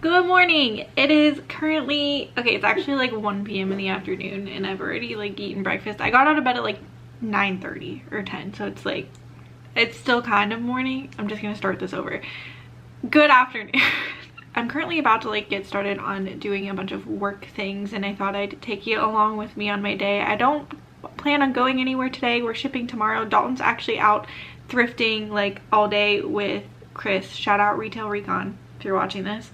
Good morning. It is currently, okay, it's actually like 1 p.m. in the afternoon and I've already like eaten breakfast. I got out of bed at like 9:30 or 10, so it's like, it's still kind of morning. I'm just gonna start this over. Good afternoon. I'm currently about to like get started on doing a bunch of work things and I thought I'd take you along with me on my day. I don't plan on going anywhere today. We're shipping tomorrow. Dalton's actually out thrifting like all day with Chris. Shout out Retail Recon if you're watching this.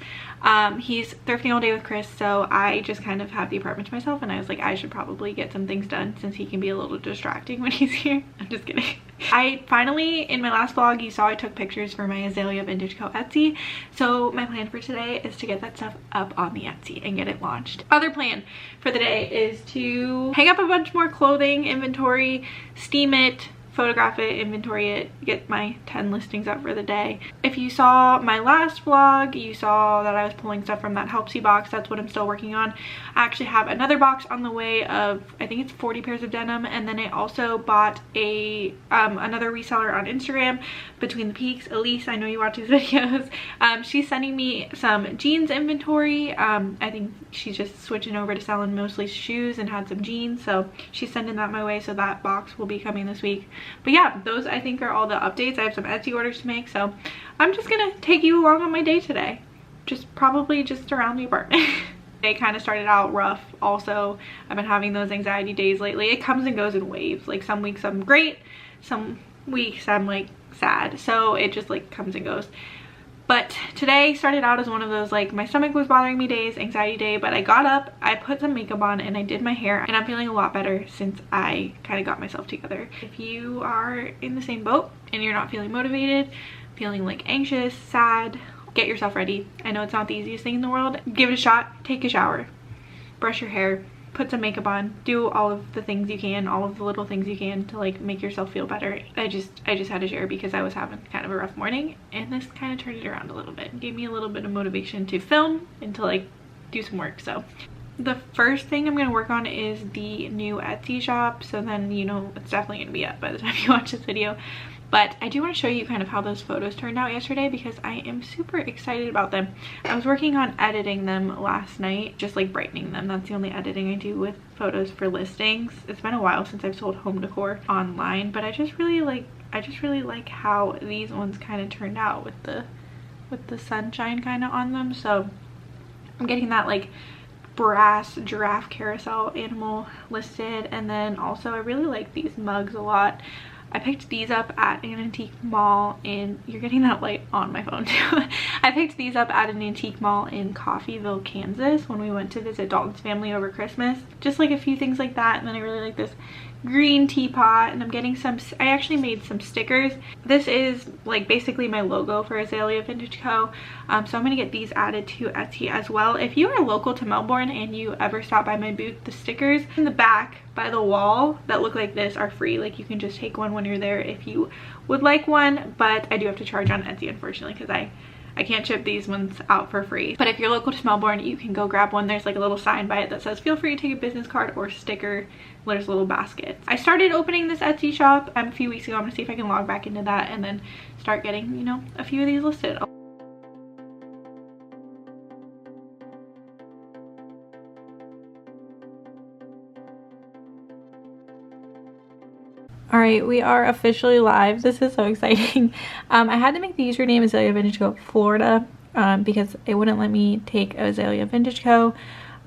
He's thrifting all day with Chris, so I just kind of have the apartment to myself and I was like, I should probably get some things done since he can be a little distracting when he's here. I'm just kidding. I finally, in my last vlog, you saw I took pictures for my Azalea Vintage Co. Etsy, so my plan for today is to get that stuff up on the Etsy and get it launched. Other plan for the day is to hang up a bunch more clothing, inventory, steam it, photograph it, inventory it, get my 10 listings up for the day. If you saw my last vlog, you saw that I was pulling stuff from that Helps You box. That's what I'm still working on. I actually have another box on the way of, I think it's 40 pairs of denim, and then I also bought a another reseller on Instagram, Between the Peaks. Elise, I know you watch these videos. She's sending me some jeans inventory. I think she's just switching over to selling mostly shoes and had some jeans, so she's sending that my way, so that box will be coming this week. But yeah, those I think are all the updates. I have some Etsy orders to make, so I'm just gonna take you along on my day today. Probably just around the apartment. It kind of started out rough. Also, I've been having those anxiety days lately. It comes and goes in waves. Like some weeks I'm great, some weeks I'm like sad. So it just like comes and goes. But today started out as one of those like my stomach was bothering me days, anxiety day, but I got up, I put some makeup on and I did my hair and I'm feeling a lot better since I kind of got myself together. If you are in the same boat and you're not feeling motivated, feeling like anxious, sad, get yourself ready. I know it's not the easiest thing in the world. Give it a shot, take a shower, brush your hair, put some makeup on, do all of the things you can, all of the little things you can to like make yourself feel better. I just had to share because I was having kind of a rough morning and this kind of turned it around a little bit. Gave me a little bit of motivation to film and to like do some work. So the first thing I'm going to work on is the new Etsy shop. So then, you know, it's definitely going to be up by the time you watch this video. But I do want to show you kind of how those photos turned out yesterday because I am super excited about them. I was working on editing them last night, just like brightening them. That's the only editing I do with photos for listings. It's been a while since I've sold home decor online, but I just really like how these ones kind of turned out with the sunshine kind of on them. So I'm getting that like brass giraffe carousel animal listed, and then also I really like these mugs a lot. I picked these up at an antique mall in, you're getting that light on my phone too. I picked these up at an antique mall in Coffeyville, Kansas when we went to visit Dalton's family over Christmas. Just like a few things like that, and then I really like this green teapot, and I'm getting some, I actually made some stickers. This is like basically my logo for Azalea Vintage Co. So I'm gonna get these added to Etsy as well. If you are local to Melbourne and you ever stop by my booth, the stickers in the back by the wall that look like this are free. Like you can just take one when you're there if you would like one, but I do have to charge on Etsy unfortunately because I can't ship these ones out for free. But if you're local to Melbourne, you can go grab one. There's like a little sign by it that says feel free to take a business card or sticker. There's little baskets. I started opening this Etsy shop a few weeks ago. I'm gonna see if I can log back into that and then start getting, you know, a few of these listed. All right, we are officially live. This is so exciting. I had to make the username Azalea Vintage Co. Florida because it wouldn't let me take Azalea Vintage Co.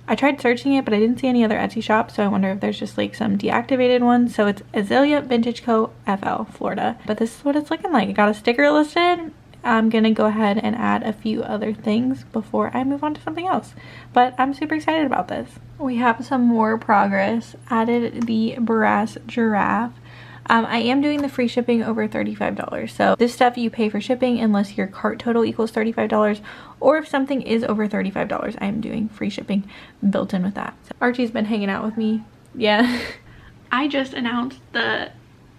I tried searching it, but I didn't see any other Etsy shops, so I wonder if there's just like some deactivated ones. So it's Azalea Vintage Co. FL Florida. But this is what it's looking like. I got a sticker listed. I'm gonna go ahead and add a few other things before I move on to something else. But I'm super excited about this. We have some more progress. Added the brass giraffe. I am doing the free shipping over $35. So this stuff you pay for shipping unless your cart total equals $35, or if something is over $35, I am doing free shipping built in with that. So Archie's been hanging out with me. Yeah. I just announced the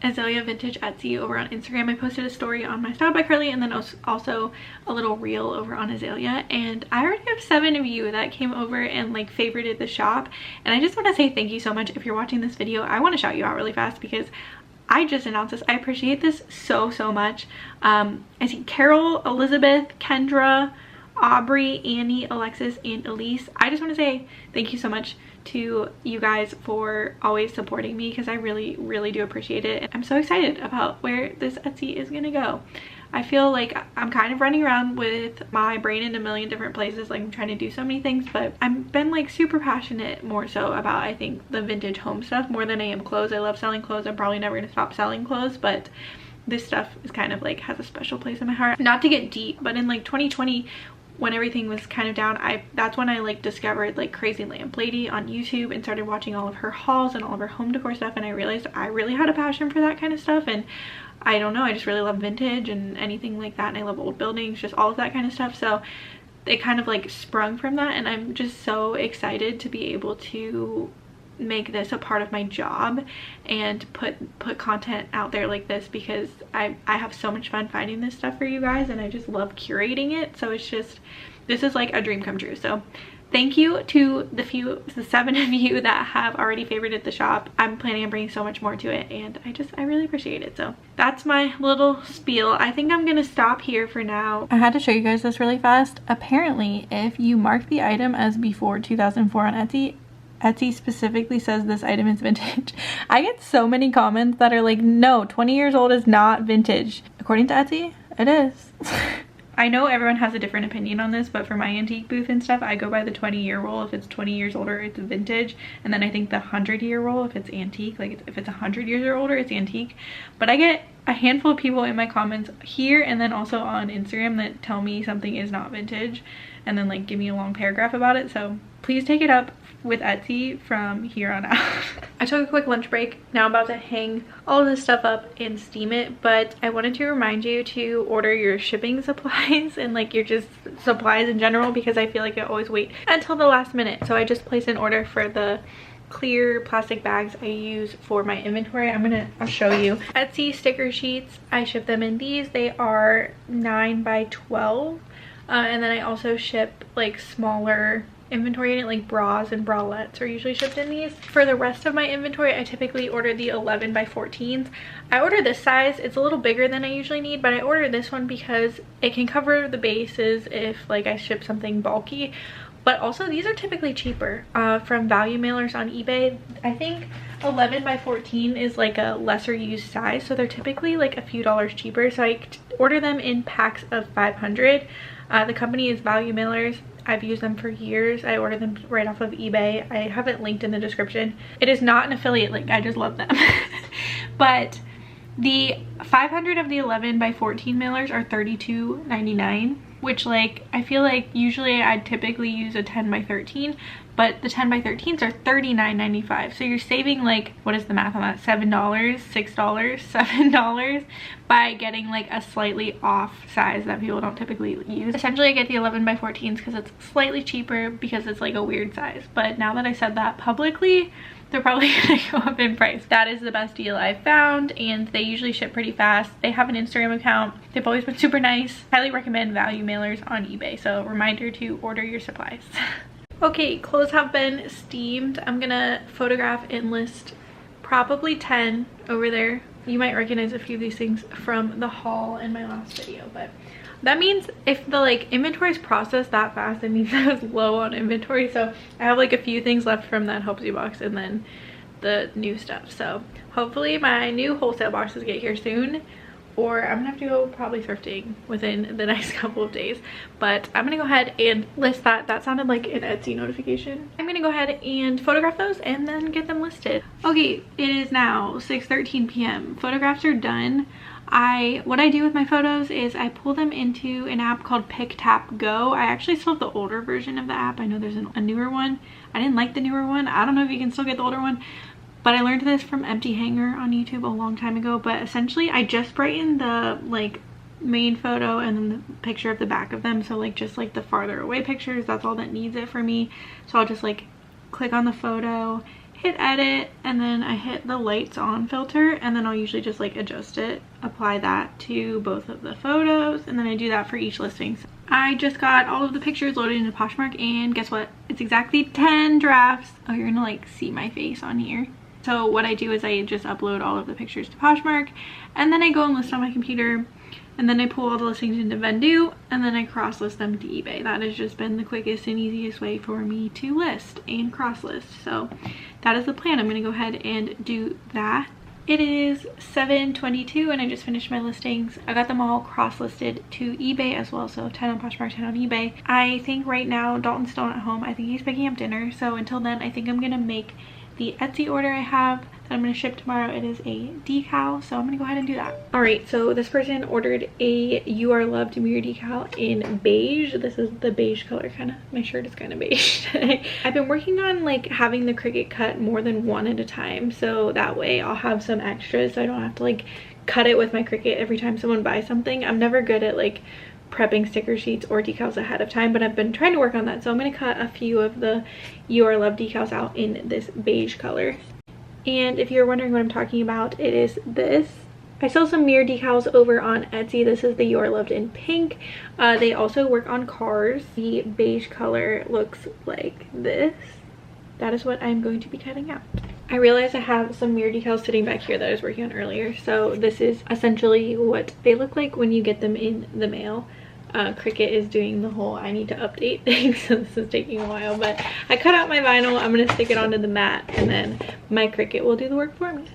Azalea Vintage Etsy over on Instagram. I posted a story on my Styled by Carli and then also a little reel over on Azalea, and I already have 7 of you that came over and like favorited the shop, and I just want to say thank you so much. If you're watching this video, I want to shout you out really fast because I just announced this. I appreciate this so much. I see Carol, Elizabeth, Kendra, Aubrey, Annie, Alexis, and Elise. I just want to say thank you so much to you guys for always supporting me, because I really do appreciate it. I'm so excited about where this Etsy is gonna go. I feel like I'm kind of running around with my brain in a million different places, like I'm trying to do so many things, but I've been like super passionate more so about, I think, the vintage home stuff more than I am clothes. I love selling clothes. I'm probably never gonna stop selling clothes, but this stuff is kind of like has a special place in my heart. Not to get deep, but in like 2020, when everything was kind of down, that's when I like discovered like Crazy Lamp Lady on YouTube and started watching all of her hauls and all of her home decor stuff, and I realized I really had a passion for that kind of stuff. And I don't know, I just really love vintage and anything like that, and I love old buildings, just all of that kind of stuff. So it kind of like sprung from that, and I'm just so excited to be able to make this a part of my job and put content out there like this, because I have so much fun finding this stuff for you guys, and I just love curating it. So it's just, this is like a dream come true. So thank you to the 7 of you that have already favorited the shop. I'm planning on bringing so much more to it, and I really appreciate it. So that's my little spiel. I think I'm gonna stop here for now. I had to show you guys this really fast. Apparently, if you mark the item as before 2004 on Etsy, Etsy specifically says this item is vintage. I get so many comments that are like, no, 20 years old is not vintage. According to Etsy, it is. I know everyone has a different opinion on this, but for my antique booth and stuff, I go by the 20-year rule. If it's 20 years older, it's vintage. And then I think the 100-year rule, if it's antique, like if it's 100 years or older, it's antique. But I get a handful of people in my comments here and then also on Instagram that tell me something is not vintage and then like give me a long paragraph about it. So please take it up with Etsy from here on out. I took a quick lunch break. Now I'm about to hang all of this stuff up and steam it, but I wanted to remind you to order your shipping supplies and like your just supplies in general, because I feel like I always wait until the last minute. So I just placed an order for the clear plastic bags I use for my inventory. I'll show you. Etsy sticker sheets, I ship them in these. They are 9 by 12. And then I also ship like smaller inventory in it, like bras and bralettes are usually shipped in these. For the rest of my inventory, I typically order the 11 by 14s. I order this size. It's a little bigger than I usually need, but I order this one because it can cover the bases if like I ship something bulky. But also these are typically cheaper from value mailers on eBay. I think 11 by 14 is like a lesser used size, so they're typically like a few dollars cheaper. So I order them in packs of 500. The company is Value Mailers. I've used them for years. I ordered them right off of eBay. I have it linked in the description. It is not an affiliate link. I just love them. But the 500 of the 11 by 14 mailers are $32.99, which like I feel like usually I'd typically use a 10 by 13, but the 10 by 13s are $39.95. So you're saving like, what is the math on that? $7, $6, $7 by getting like a slightly off size that people don't typically use. Essentially I get the 11 by 14s because it's slightly cheaper because it's like a weird size. But now that I said that publicly, they're probably gonna go up in price. That is the best deal I've found, and they usually ship pretty fast. They have an Instagram account. They've always been super nice. Highly recommend Value Mailers on eBay. So reminder to order your supplies. Okay, clothes have been steamed. I'm gonna photograph and list probably 10 over there. You might recognize a few of these things from the haul in my last video, but that means if the like inventory is processed that fast, it means I was low on inventory. So I have like a few things left from that Helps You box and then the new stuff. So hopefully my new wholesale boxes get here soon, or I'm gonna have to go probably thrifting within the next couple of days. But I'm gonna go ahead and list that. That sounded like an Etsy notification. I'm gonna go ahead and photograph those and then get them listed. Okay, it is now 6:13 p.m. Photographs are done. What I do with my photos is I pull them into an app called Pick Tap Go. I actually still have the older version of the app. I know there's a newer one. I didn't like the newer one. I don't know if you can still get the older one, but I learned this from Empty Hanger on YouTube a long time ago. But essentially I just brighten the like main photo and then the picture of the back of them. So like just like the farther away pictures, that's all that needs it for me. So I'll just like click on the photo, hit edit, and then I hit the lights on filter, and then I'll usually just like adjust it, apply that to both of the photos, and then I do that for each listing. So I just got all of the pictures loaded into Poshmark, and guess what? It's exactly 10 drafts. Oh, you're gonna like see my face on here. So what I do is I just upload all of the pictures to Poshmark, and then I go and list on my computer. and then I pull all the listings into VENDOO, and then I cross list them to eBay. That has just been the quickest and easiest way for me to list and cross list. So that is the plan. I'm gonna go ahead and do that. It is 7:22 and I just finished my listings. I got them all cross-listed to eBay as well, so 10 on Poshmark, 10 on eBay. I think right now Dalton's still not at home. I think he's picking up dinner, so until then I think I'm gonna make the Etsy order I have that I'm gonna ship tomorrow. It is a decal, so I'm gonna go ahead and do that. All right, so this person ordered a You Are Loved mirror decal in beige. This is the beige color, kind of. My shirt is kind of beige today. I've been working on like having the Cricut cut more than one at a time, so that way I'll have some extras so I don't have to like cut it with my Cricut every time someone buys something. I'm never good at like prepping sticker sheets or decals ahead of time, but I've been trying to work on that, so I'm going to cut a few of the You Are Loved decals out in this beige color. And if you're wondering what I'm talking about, it is this. I sell some mirror decals over on Etsy. This is the You Are Loved in pink. They also work on cars. The beige color looks like this. That is what I'm going to be cutting out. I realized I have some mirror decals sitting back here that I was working on earlier. So this is essentially what they look like when you get them in the mail. Cricut is doing the whole I need to update thing, so this is taking a while, but I cut out my vinyl. I'm going to stick it onto the mat, and then my Cricut will do the work for me.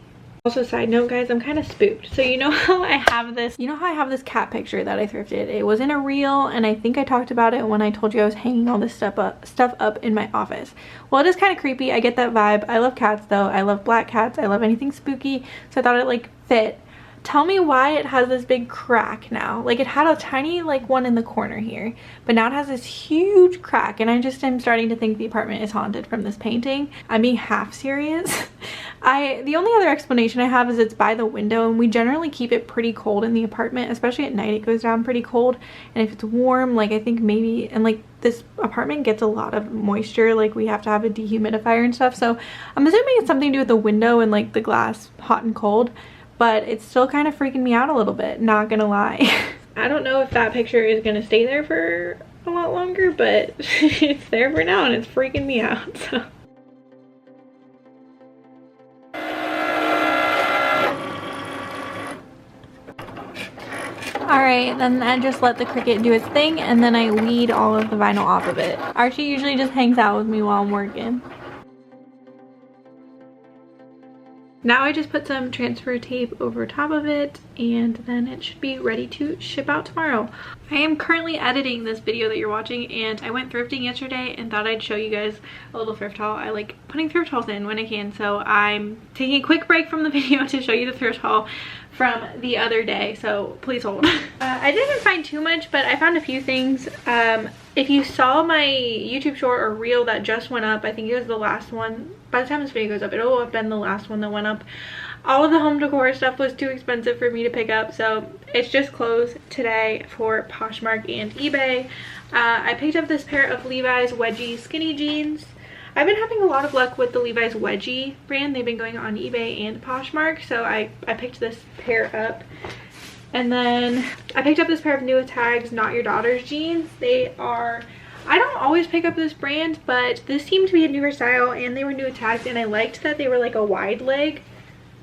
Also, side note guys, I'm kind of spooked. So you know how I have this cat picture that I thrifted? It was in a reel, and I think I talked about it when I told you I was hanging all this stuff up in my office. Well, it is kind of creepy. I get that vibe. I love cats though. I love black cats. I love anything spooky, so I thought it like fit. Tell me why it has this big crack now. Like, it had a tiny like one in the corner here, but now it has this huge crack, and I just am starting to think the apartment is haunted from this painting. I'm being half serious. The only other explanation I have is it's by the window, and we generally keep it pretty cold in the apartment, especially at night. It goes down pretty cold, and if it's warm, like I think maybe, and like this apartment gets a lot of moisture, like we have to have a dehumidifier and stuff, so I'm assuming it's something to do with the window and like the glass hot and cold. But it's still kind of freaking me out a little bit, not gonna lie. I don't know if that picture is gonna stay there for a lot longer, but it's there for now and it's freaking me out, so. Alright, then I just let the Cricut do its thing, and then I weed all of the vinyl off of it. Archie usually just hangs out with me while I'm working. Now I just put some transfer tape over top of it, and then it should be ready to ship out tomorrow. I am currently editing this video that you're watching, and I went thrifting yesterday and thought I'd show you guys a little thrift haul. I like putting thrift hauls in when I can, so I'm taking a quick break from the video to show you the thrift haul from the other day, so please hold. I didn't find too much, but I found a few things. If you saw my YouTube short or reel that just went up, I think it was the last one. By the time this video goes up, it'll have been the last one that went up. All of the home decor stuff was too expensive for me to pick up, so it's just closed today for Poshmark and eBay. I picked up this pair of Levi's wedgie skinny jeans. I've been having a lot of luck with the Levi's wedgie brand. They've been going on eBay and Poshmark, so I picked this pair up. And then I picked up this pair of New Tags Not Your Daughter's jeans. They are, I don't always pick up this brand, but this seemed to be a newer style, and they were New Tags, and I liked that they were like a wide leg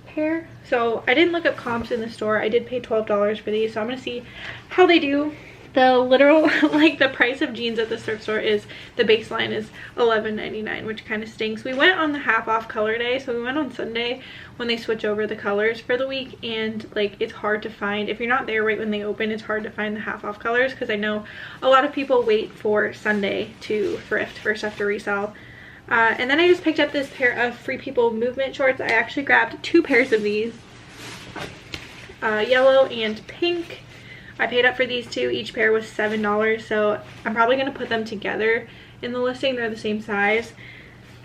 pair. So I didn't look up comps in the store. I did pay $12 for these, so I'm gonna see how they do. The literal, like the price of jeans at the thrift store is, the baseline is $11.99, which kind of stinks. We went on the half off color day, so we went on Sunday when they switch over the colors for the week, and like it's hard to find, if you're not there right when they open, it's hard to find the half off colors, because I know a lot of people wait for Sunday to thrift for stuff to resell. And then I just picked up this pair of Free People movement shorts. I actually grabbed two pairs of these, yellow and pink. I paid up for these two. Each pair was $7, so I'm probably going to put them together in the listing. They're the same size.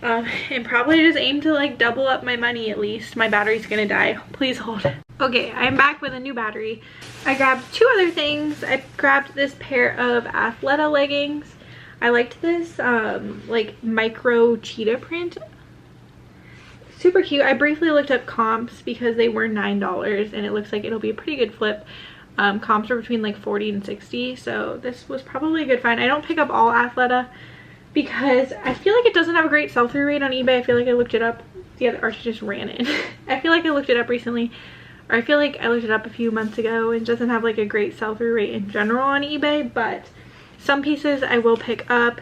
And probably just aim to like double up my money at least. My battery's going to die. Please hold. Okay, I'm back with a new battery. I grabbed two other things. I grabbed this pair of Athleta leggings. I liked this like micro cheetah print. Super cute. I briefly looked up comps because they were $9, and it looks like it'll be a pretty good flip. Comps are between like 40 and 60, so this was probably a good find. I don't pick up all Athleta because I feel like it doesn't have a great sell-through rate on eBay. I feel like I looked it up. Yeah, Archie just ran in. I feel like I looked it up recently. or I feel like I looked it up a few months ago, and it doesn't have like a great sell-through rate in general on eBay, but some pieces I will pick up.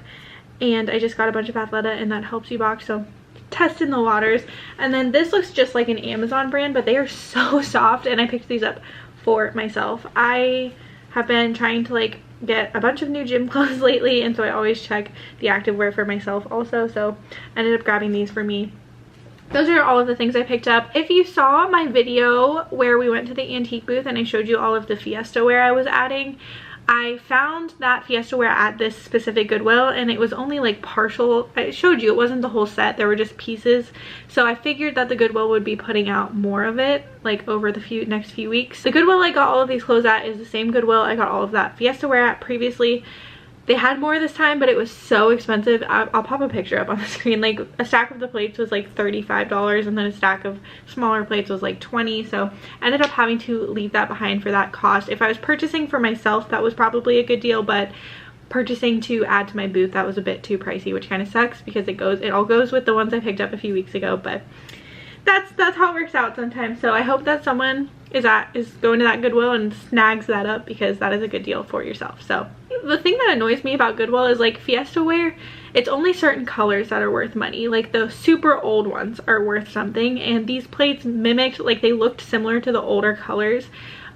And I just got a bunch of Athleta in that helps you box, so testing the waters. And then this looks just like an Amazon brand, but they are so soft, and I picked these up for myself. I have been trying to like get a bunch of new gym clothes lately, and so I always check the activewear for myself also, so I ended up grabbing these for me. Those are all of the things I picked up. If you saw my video where we went to the antique booth and I showed you all of the Fiesta wear I was adding, I found that Fiesta wear at this specific Goodwill, and it was only like partial. I showed you it wasn't the whole set, there were just pieces. So I figured that the Goodwill would be putting out more of it like over the next few weeks. The Goodwill I got all of these clothes at is the same Goodwill I got all of that Fiesta wear at previously. They had more this time, but it was so expensive. I'll pop a picture up on the screen. Like a stack of the plates was like $35, and then a stack of smaller plates was like $20. So I ended up having to leave that behind for that cost. If I was purchasing for myself, that was probably a good deal, but purchasing to add to my booth, that was a bit too pricey, which kind of sucks because it all goes with the ones I picked up a few weeks ago. But that's how it works out sometimes. So I hope that someone is going to that Goodwill and snags that up, because that is a good deal for yourself. So the thing that annoys me about Goodwill is like Fiesta wear, it's only certain colors that are worth money. Like the super old ones are worth something, and these plates mimicked, like they looked similar to the older colors.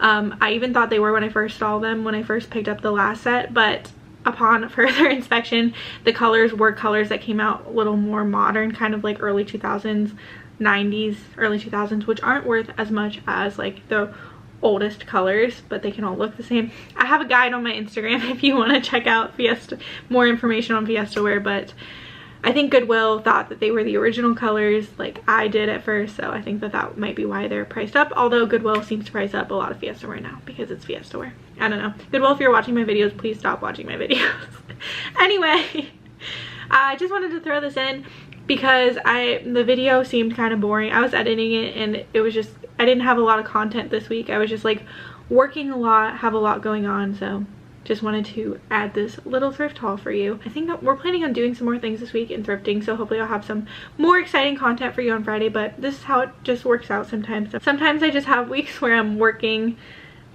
I even thought they were when I first saw them when I first picked up the last set, but upon further inspection, the colors were colors that came out a little more modern, kind of like early 2000s, 90s, early 2000s, which aren't worth as much as like the oldest colors, but they can all look the same. I have a guide on my Instagram if you want to check out Fiesta, more information on Fiesta wear, but I think Goodwill thought that they were the original colors like I did at first, so I think that might be why they're priced up, although Goodwill seems to price up a lot of Fiesta wear now because it's Fiesta wear. I don't know. Goodwill, if you're watching my videos, please stop watching my videos. Anyway, I just wanted to throw this in because the video seemed kind of boring. I was editing it, and it was just, I didn't have a lot of content this week. I was just like working a lot, have a lot going on, so just wanted to add this little thrift haul for you. I think that we're planning on doing some more things this week in thrifting, so hopefully I'll have some more exciting content for you on Friday, but this is how it just works out sometimes. Sometimes I just have weeks where I'm working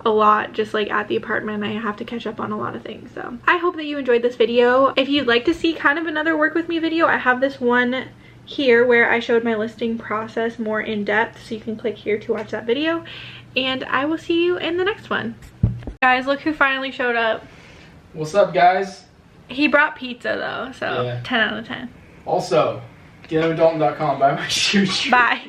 a lot just like at the apartment. I have to catch up on a lot of things. So I hope that you enjoyed this video. If you'd like to see kind of another work with me video, I have this one here where I showed my listing process more in depth, so you can click here to watch that video, and I will see you in the next one. Guys, look who finally showed up. What's up, guys? He brought pizza though, so yeah. 10 out of 10. Also, getOverDalton.com, buy my shoes. Bye.